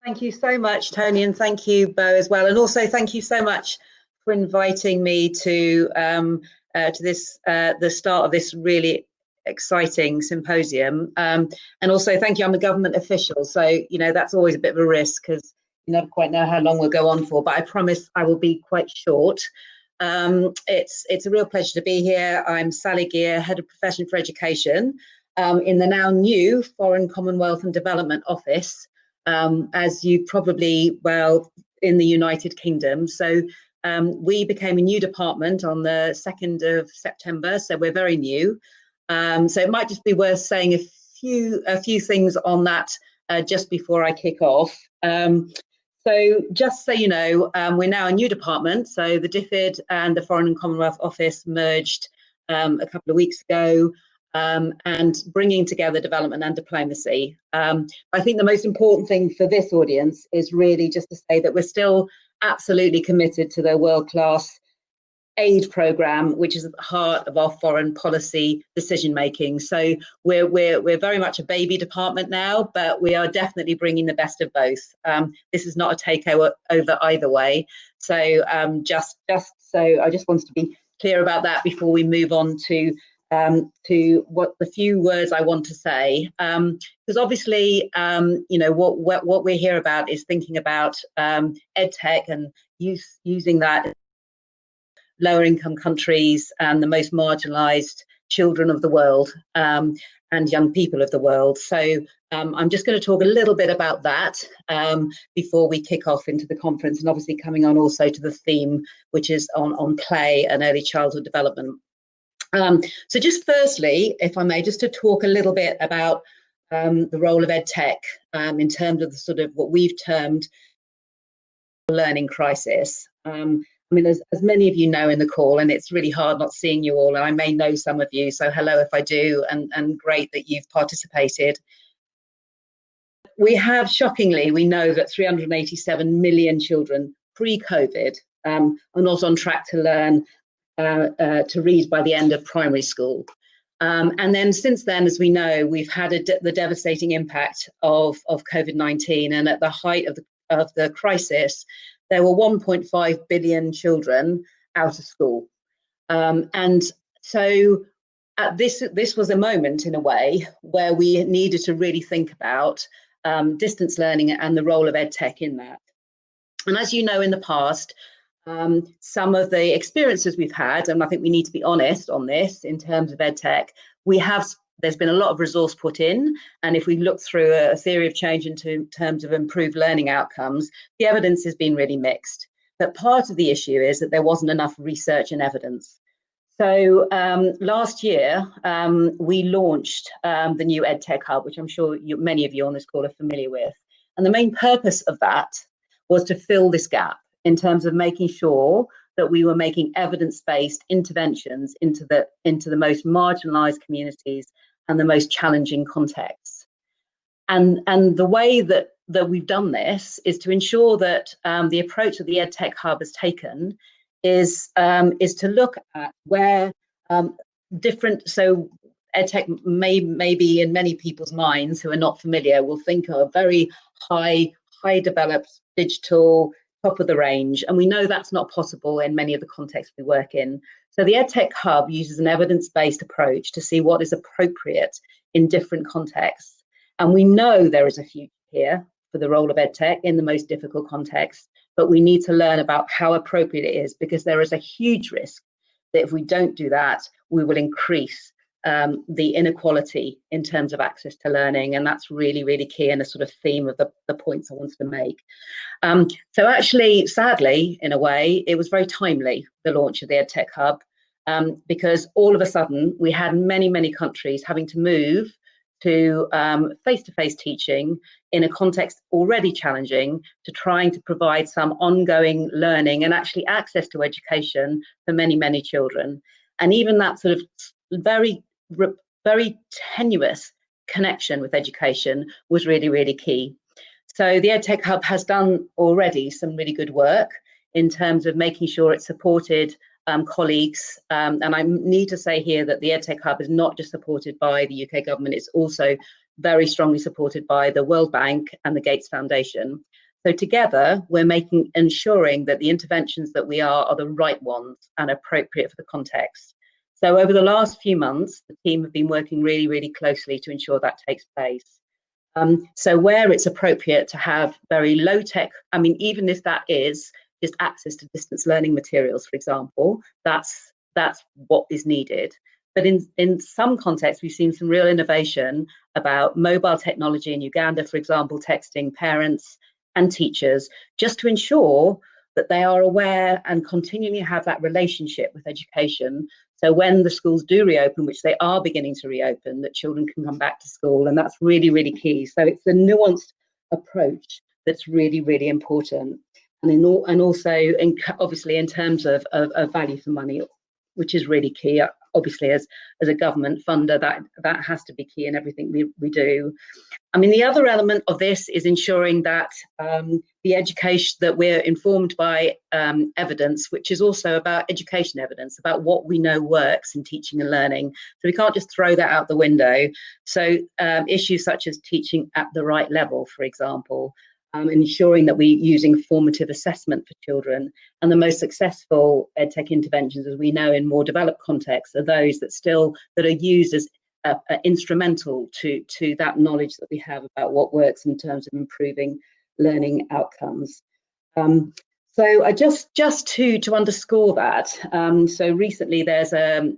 Thank you so much, Tony, and thank you, Bo, as well. And also thank you so much for inviting me to this the start of this really exciting symposium. And also thank you. I'm a government official, so you know that's always a bit of a risk because you never quite know how long we'll go on for. But I promise I will be quite short. It's a real pleasure to be here. I'm Sally Gear, Head of Profession for Education in the now new Foreign, Commonwealth and Development Office. As you probably, in the United Kingdom. So we became a new department on the 2nd of September, so we're very new. So it might just be worth saying a few things on that just before I kick off. So just so you know, we're now a new department. So the DFID and the Foreign and Commonwealth Office merged a couple of weeks ago. And bringing together development and diplomacy. I think the most important thing for this audience is really just to say that we're still absolutely committed to the world-class aid programme, which is at the heart of our foreign policy decision making. So we're very much a baby department now, but we are definitely bringing the best of both. This is not a takeover either way. So just so I just wanted to be clear about that before we move on to what the few words I want to say, because obviously, you know, what we're here about is thinking about EdTech and using that in lower income countries and the most marginalised children of the world and young people of the world. So I'm just going to talk a little bit about that before we kick off into the conference, and obviously coming on also to the theme, which is on play and early childhood development. So just firstly, if I may, just to talk a little bit about the role of EdTech in terms of the sort of what we've termed learning crisis. I mean, as many of you know in the call, and it's really hard not seeing you all, and I may know some of you, so hello if I do, and great that you've participated. We have, shockingly, we know that 387 million children pre-COVID are not on track to learn to read by the end of primary school. And then since then, as we know, we've had the devastating impact of COVID-19, and at the height of the crisis, there were 1.5 billion children out of school. And so this was a moment, in a way, where we needed to really think about distance learning and the role of EdTech in that. And as you know, in the past, some of the experiences we've had, and I think we need to be honest on this in terms of EdTech, there's been a lot of resource put in, and if we look through a theory of change into terms of improved learning outcomes, the evidence has been really mixed. But part of the issue is that there wasn't enough research and evidence. So last year, we launched the new EdTech Hub, which I'm sure many of you on this call are familiar with. And the main purpose of that was to fill this gap in terms of making sure that we were making evidence-based interventions into the most marginalised communities and the most challenging contexts. And the way that we've done this is to ensure that the approach that the EdTech Hub has taken is to look at where different, so EdTech may be in many people's minds who are not familiar, will think of very high developed digital, top of the range, and we know that's not possible in many of the contexts we work in. So the EdTech Hub uses an evidence-based approach to see what is appropriate in different contexts. And we know there is a future here for the role of EdTech in the most difficult contexts, but we need to learn about how appropriate it is, because there is a huge risk that if we don't do that, we will increase the inequality in terms of access to learning, and that's really, really key and a sort of theme of the points I wanted to make. So actually, sadly, in a way, it was very timely, the launch of the EdTech Hub, because all of a sudden we had many countries having to move to face-to-face teaching in a context already challenging, to trying to provide some ongoing learning and actually access to education for many children. And even that sort of very tenuous connection with education was really, really key. So the EdTech Hub has done already some really good work in terms of making sure it supported colleagues. And I need to say here that the EdTech Hub is not just supported by the UK government, it's also very strongly supported by the World Bank and the Gates Foundation. So together, we're ensuring that the interventions that we are the right ones and appropriate for the context. So over the last few months, the team have been working really, really closely to ensure that takes place. So where it's appropriate to have very low tech, I mean, even if that is just access to distance learning materials, for example, that's what is needed. But in some contexts, we've seen some real innovation about mobile technology in Uganda, for example, texting parents and teachers, just to ensure that they are aware and continually have that relationship with education. So when the schools do reopen, which they are beginning to reopen, that children can come back to school, and that's really, really key. So it's a nuanced approach that's really, really important. And also, obviously, in terms of value for money, which is really key. Obviously, as a government funder, that has to be key in everything we do. I mean, the other element of this is ensuring that the education, that we're informed by evidence, which is also about education evidence, about what we know works in teaching and learning. So we can't just throw that out the window. So issues such as teaching at the right level, for example, ensuring that we're using formative assessment for children. And the most successful EdTech interventions, as we know in more developed contexts, are those that are used as instrumental to that knowledge that we have about what works in terms of improving learning outcomes. So just to underscore that, so recently there's a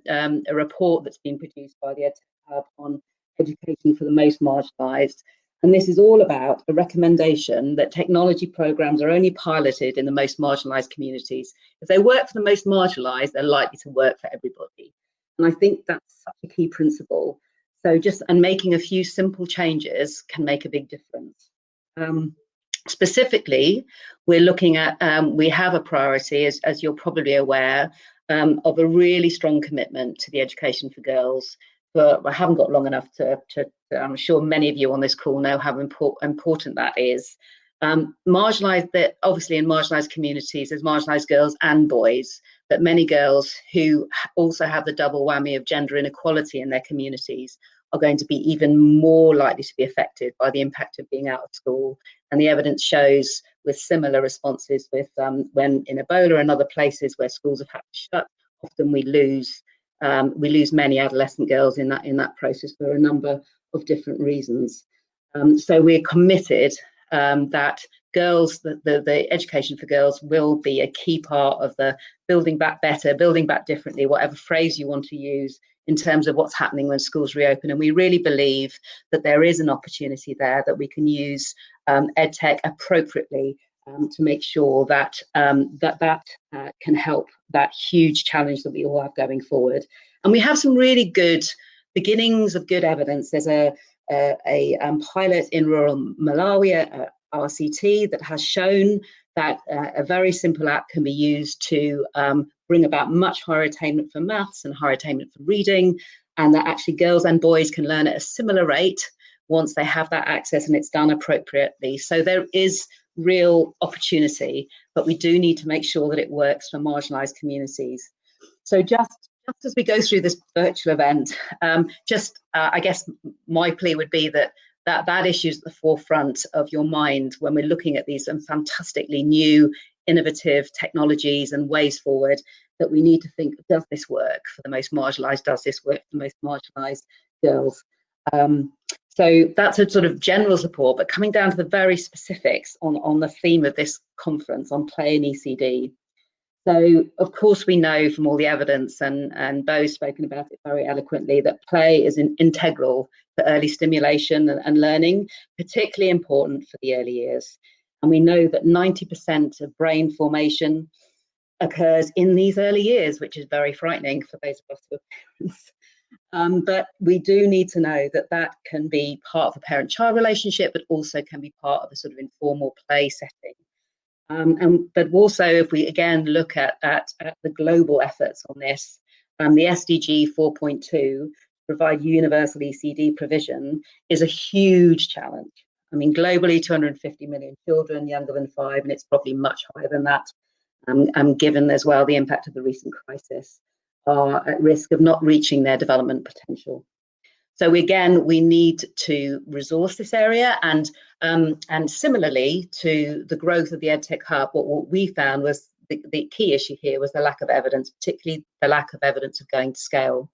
report that's been produced by the EdTech Hub on education for the most marginalised. And this is all about a recommendation that technology programs are only piloted in the most marginalised communities. If they work for the most marginalised, they're likely to work for everybody. And I think that's such a key principle. So making a few simple changes can make a big difference. Specifically, we're looking at, we have a priority, as you're probably aware, of a really strong commitment to the education for girls. But I haven't got long enough to I'm sure many of you on this call know how important that is. Marginalised, that obviously in marginalised communities, there's marginalised girls and boys, but many girls who also have the double whammy of gender inequality in their communities are going to be even more likely to be affected by the impact of being out of school. And the evidence shows, with similar responses with when in Ebola and other places where schools have had to shut, often we lose many adolescent girls in that process for a number of different reasons. So we're committed that girls, the education for girls will be a key part of the building back better, building back differently, whatever phrase you want to use, in terms of what's happening when schools reopen. And we really believe that there is an opportunity there, that we can use EdTech appropriately to make sure that that can help that huge challenge that we all have going forward. And we have some really good beginnings of good evidence. There's a pilot in rural Malawi, RCT, that has shown that a very simple app can be used to bring about much higher attainment for maths and higher attainment for reading, and that actually girls and boys can learn at a similar rate once they have that access and it's done appropriately. So there is real opportunity, but we do need to make sure that it works for marginalised communities. So just as we go through this virtual event, I guess my plea would be that issue is at the forefront of your mind when we're looking at these fantastically new, innovative technologies and ways forward, that we need to think, does this work for the most marginalised? Does this work for the most marginalised girls? So that's a sort of general support, but coming down to the very specifics on the theme of this conference on play and ECD. So, of course, we know from all the evidence, and Bo's spoken about it very eloquently, that play is integral for early stimulation and learning, particularly important for the early years. And we know that 90% of brain formation occurs in these early years, which is very frightening for those of us who are parents. But we do need to know that can be part of a parent-child relationship, but also can be part of a sort of informal play setting. But also, if we again look at the global efforts on this, the SDG 4.2, provide universal ECD provision, is a huge challenge. I mean, globally, 250 million children younger than 5, and it's probably much higher than that, given as well the impact of the recent crisis, are at risk of not reaching their development potential. So again, we need to resource this area, and And similarly to the growth of the EdTech Hub, what we found was the key issue here was the lack of evidence, particularly the lack of evidence of going to scale.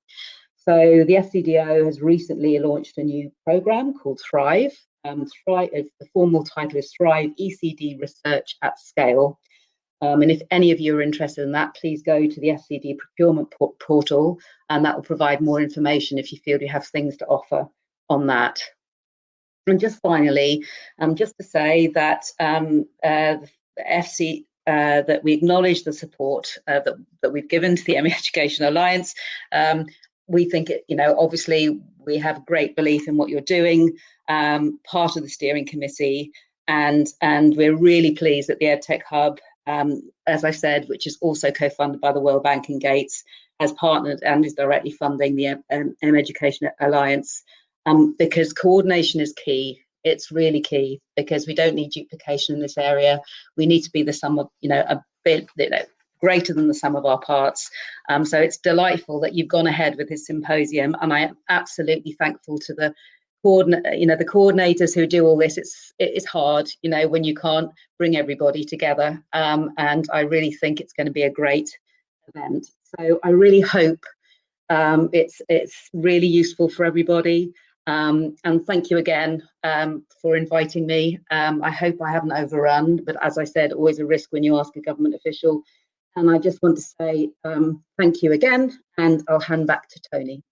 So the FCDO has recently launched a new program called Thrive. Thrive, the formal title is Thrive ECD Research at Scale. And if any of you are interested in that, please go to the FCD procurement portal, and that will provide more information if you feel you have things to offer on that. And just finally, just to say that the FC, that we acknowledge the support that we've given to the ME Education Alliance. We think it, obviously we have great belief in what you're doing, part of the steering committee, and we're really pleased that the EdTech Hub, as I said, which is also co-funded by the World Bank and Gates, has partnered and is directly funding the ME Education Alliance, because coordination is key. It's really key, because we don't need duplication in this area. We need to be the sum of, a bit, greater than the sum of our parts. So it's delightful that you've gone ahead with this symposium, and I am absolutely thankful to the the coordinators who do all this. It's hard, when you can't bring everybody together, and I really think it's going to be a great event. So I really hope it's really useful for everybody. And thank you again for inviting me. I hope I haven't overrun, but as I said, always a risk when you ask a government official. And I just want to say thank you again, and I'll hand back to Tony.